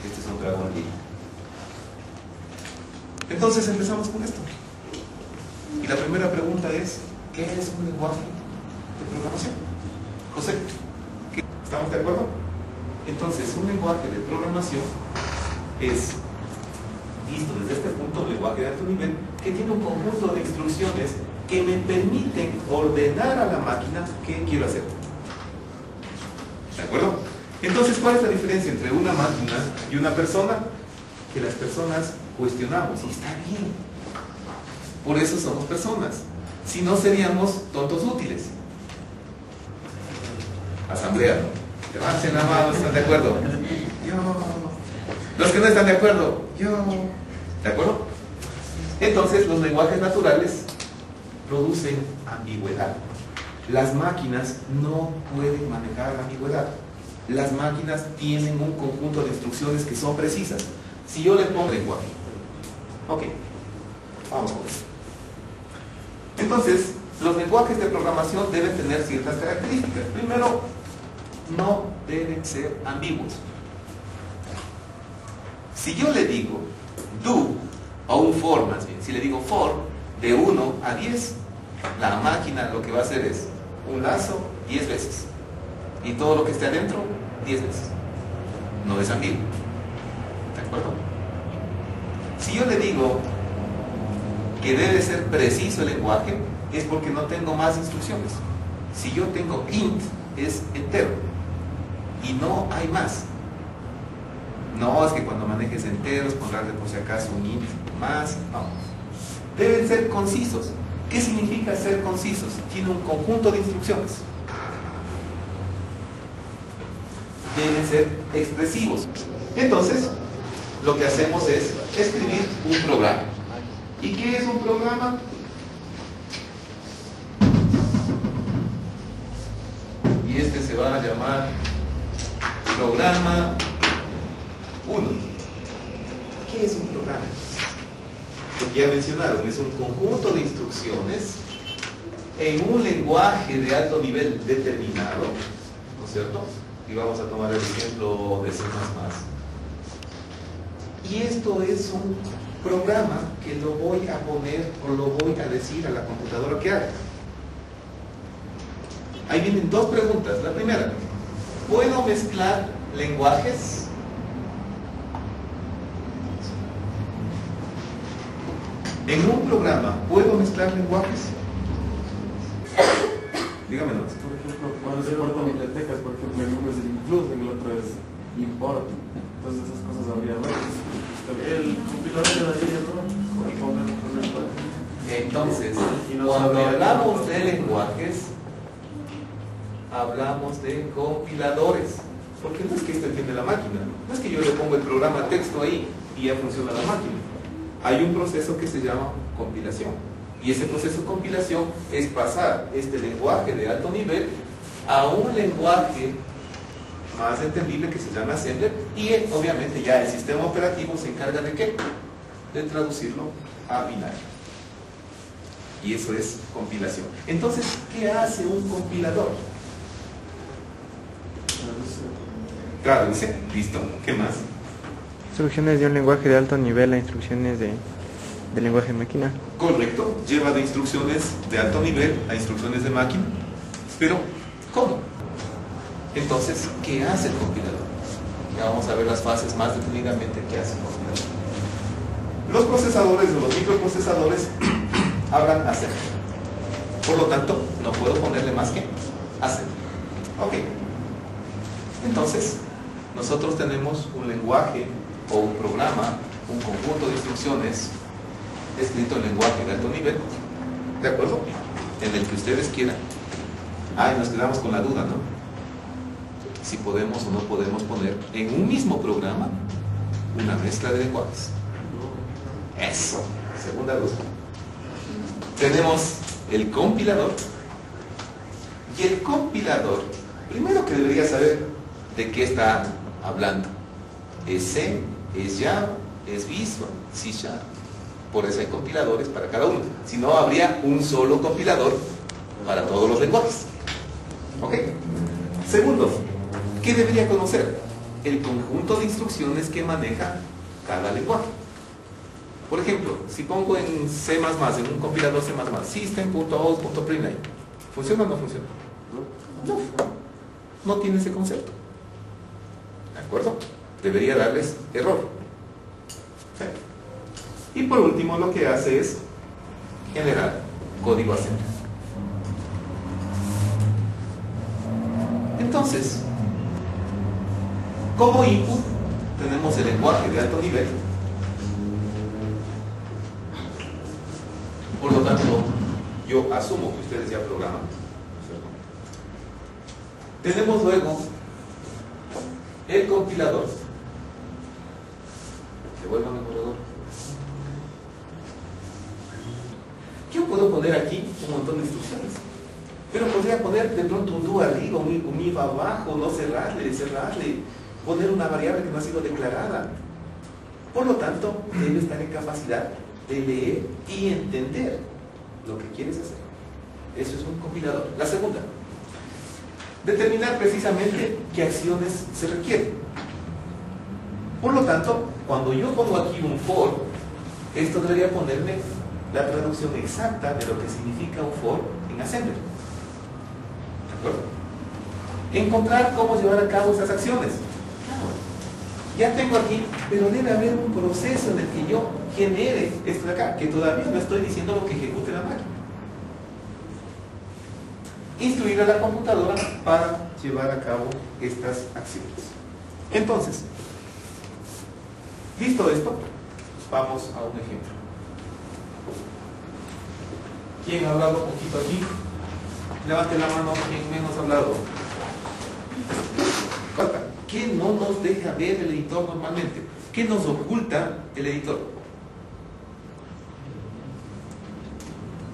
Este es un dragón lila. Entonces empezamos con esto. Y la primera pregunta es, ¿qué es un lenguaje de programación? José, ¿estamos de acuerdo? Entonces, un lenguaje de programación es, visto desde este punto, un lenguaje de alto nivel, que tiene un conjunto de instrucciones que me permiten ordenar a la máquina qué quiero hacer. ¿De acuerdo? Entonces, ¿cuál es la diferencia entre una máquina y una persona? Que las personas cuestionamos, y está bien. Por eso somos personas. Si no, seríamos tontos útiles. Asamblea. Levanten la mano, ¿están de acuerdo? Yo. Los que no están de acuerdo, yo. ¿De acuerdo? Entonces, los lenguajes naturales producen ambigüedad. Las máquinas no pueden manejar la ambigüedad. Las máquinas tienen un conjunto de instrucciones que son precisas. Si yo le pongo lenguaje, ok, vamos con eso. Entonces, los lenguajes de programación deben tener ciertas características. Primero, no deben ser ambiguos. Si yo le digo do, o un for más bien, si le digo for de 1 a 10, la máquina lo que va a hacer es un lazo 10 veces. Y todo lo que esté adentro, 10 veces. No es ambiguo. ¿De acuerdo? Si yo le digo que debe ser preciso el lenguaje, es porque no tengo más instrucciones. Si yo tengo int, es entero. Y no hay más. No, es que cuando manejes enteros, pondrás por si acaso un int más. No. Deben ser concisos. ¿Qué significa ser concisos? Tiene un conjunto de instrucciones. Deben ser expresivos. Entonces, lo que hacemos es escribir un programa. ¿Y qué es un programa? Y este se va a llamar programa 1. ¿Qué es un programa? Lo que ya mencionaron, es un conjunto de instrucciones en un lenguaje de alto nivel determinado, ¿no es cierto? Y vamos a tomar el ejemplo de C++. Y esto es un programa que lo voy a poner o lo voy a decir a la computadora que haga. Ahí vienen dos preguntas. La primera, ¿puedo mezclar lenguajes? En un programa, ¿puedo mezclar lenguajes? Dígame nomás. Por ejemplo, cuando se importan bibliotecas, por ejemplo, en uno es el include, en el otro es import. Entonces esas cosas habría varias. El compilador de la línea, ¿no? Entonces, cuando hablamos de lenguajes, hablamos de compiladores. Porque no es que esto entiende la máquina. No es que yo le pongo el programa texto ahí y ya funciona la máquina. Hay un proceso que se llama compilación. Y ese proceso de compilación es pasar este lenguaje de alto nivel a un lenguaje más entendible que se llama assembler, y obviamente ya el sistema operativo se encarga de ¿qué? De traducirlo a binario. Y eso es compilación. Entonces, ¿qué hace un compilador? Traduce, listo, ¿qué más? Instrucciones de un lenguaje de alto nivel a instrucciones de lenguaje de máquina. Correcto, lleva de instrucciones de alto nivel a instrucciones de máquina. Pero, ¿cómo? Entonces, ¿qué hace el compilador? Ya vamos a ver las fases más detenidamente que hace el compilador. Los procesadores o los microprocesadores hablan assembler. Por lo tanto, no puedo ponerle más que assembler. Ok. Entonces, nosotros tenemos un lenguaje o un programa, un conjunto de instrucciones escrito en lenguaje de alto nivel, ¿de acuerdo? En el que ustedes quieran. Y nos quedamos con la duda, ¿no? Si podemos o no podemos poner en un mismo programa una mezcla de lenguajes. Eso, segunda duda. Tenemos el compilador, y el compilador, primero que debería saber de qué está hablando. Es C, es Java, es Visual, C#. Por eso hay compiladores para cada uno. Si no, habría un solo compilador para todos los lenguajes. ¿Ok? Segundo, ¿qué debería conocer? el conjunto de instrucciones que maneja cada lenguaje. Por ejemplo, si pongo en C++, en un compilador C++, system.out.println, ¿funciona o no funciona? No, no tiene ese concepto. ¿De acuerdo? Debería darles error. ¿Sí? Y por último, lo que hace es generar código assembly. Entonces, como input tenemos el lenguaje de alto nivel. Por lo tanto, yo asumo que ustedes ya programan, ¿cierto? Tenemos luego el compilador. Devuelvan el borrador. Yo puedo poner aquí un montón de instrucciones, pero podría poner de pronto un do arriba, un if abajo, no cerrarle, poner una variable que no ha sido declarada. Por lo tanto, debe estar en capacidad de leer y entender lo que quieres hacer. Eso es un compilador. La segunda, determinar precisamente qué acciones se requieren. Por lo tanto, cuando yo pongo aquí un for, esto debería ponerme la traducción exacta de lo que significa un for en Assembler. ¿De acuerdo? Encontrar cómo llevar a cabo esas acciones. Ya tengo aquí, pero debe haber un proceso en el que yo genere esto de acá, que todavía no estoy diciendo lo que ejecute la máquina. Instruir a la computadora para llevar a cabo estas acciones. Entonces, visto esto, vamos a un ejemplo. ¿Quién ha hablado un poquito aquí? Levante la mano quien menos ha hablado. ¿Qué no nos deja ver el editor normalmente? ¿Qué nos oculta el editor?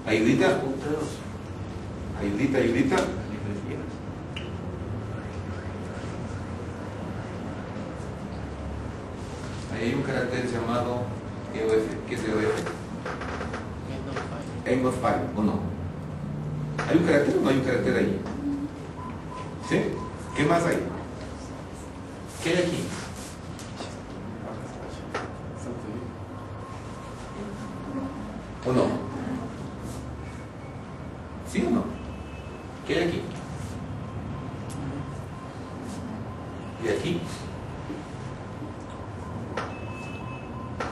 Ayudita. Ayudita. Ahí hay un carácter llamado EOF. ¿Qué es EOF? End of file, ¿o no? ¿Hay un carácter o no hay un carácter ahí? ¿Sí? ¿Qué más hay? ¿Qué hay aquí? ¿O no? ¿Sí o no? ¿Qué hay aquí? ¿Y aquí?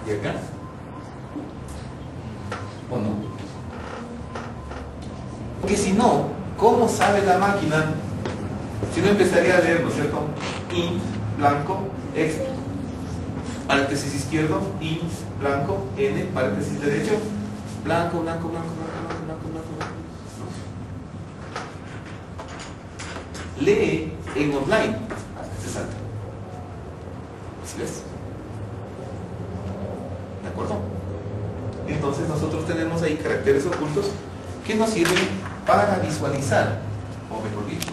¿Y acá? ¿O no? Porque si no, ¿cómo sabe la máquina? Si no empezaría a leer, ¿no es cierto? Int blanco, X, paréntesis izquierdo, int blanco, N, paréntesis derecho, blanco. Lee en online. Exacto. ¿Sí ves? ¿De acuerdo? Entonces nosotros tenemos ahí caracteres ocultos que nos sirven para visualizar, o mejor dicho,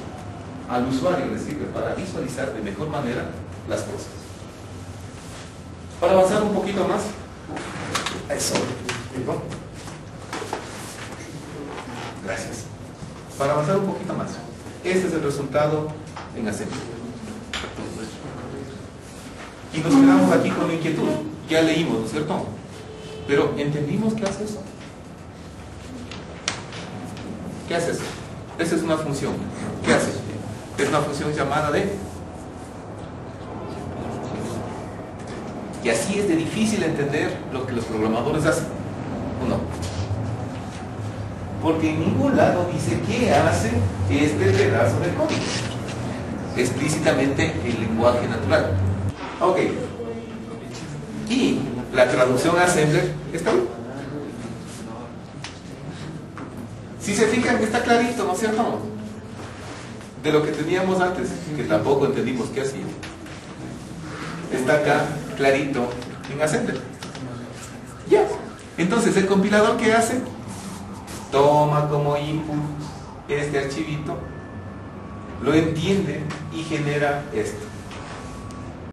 al usuario le sirve para visualizar de mejor manera las cosas. Para avanzar un poquito más, eso, perdón. Gracias. Para avanzar un poquito más, este es el resultado en Assembler. Y nos quedamos aquí con la inquietud. Ya leímos, ¿no es cierto? Pero ¿entendimos qué hace eso? ¿Qué hace eso? Esa es una función. ¿Qué hace? Es una función llamada de... Y así es de difícil entender lo que los programadores hacen. ¿O no? Porque en ningún lado dice qué hace este pedazo de código. Explícitamente el lenguaje natural. Ok. Y la traducción a Assembler está bien. Si se fijan, está clarito, ¿no es cierto? De lo que teníamos antes, que tampoco entendimos qué hacía. Está acá clarito en Assembler. Ya. Entonces, ¿el compilador qué hace? Toma como input este archivito, lo entiende y genera esto.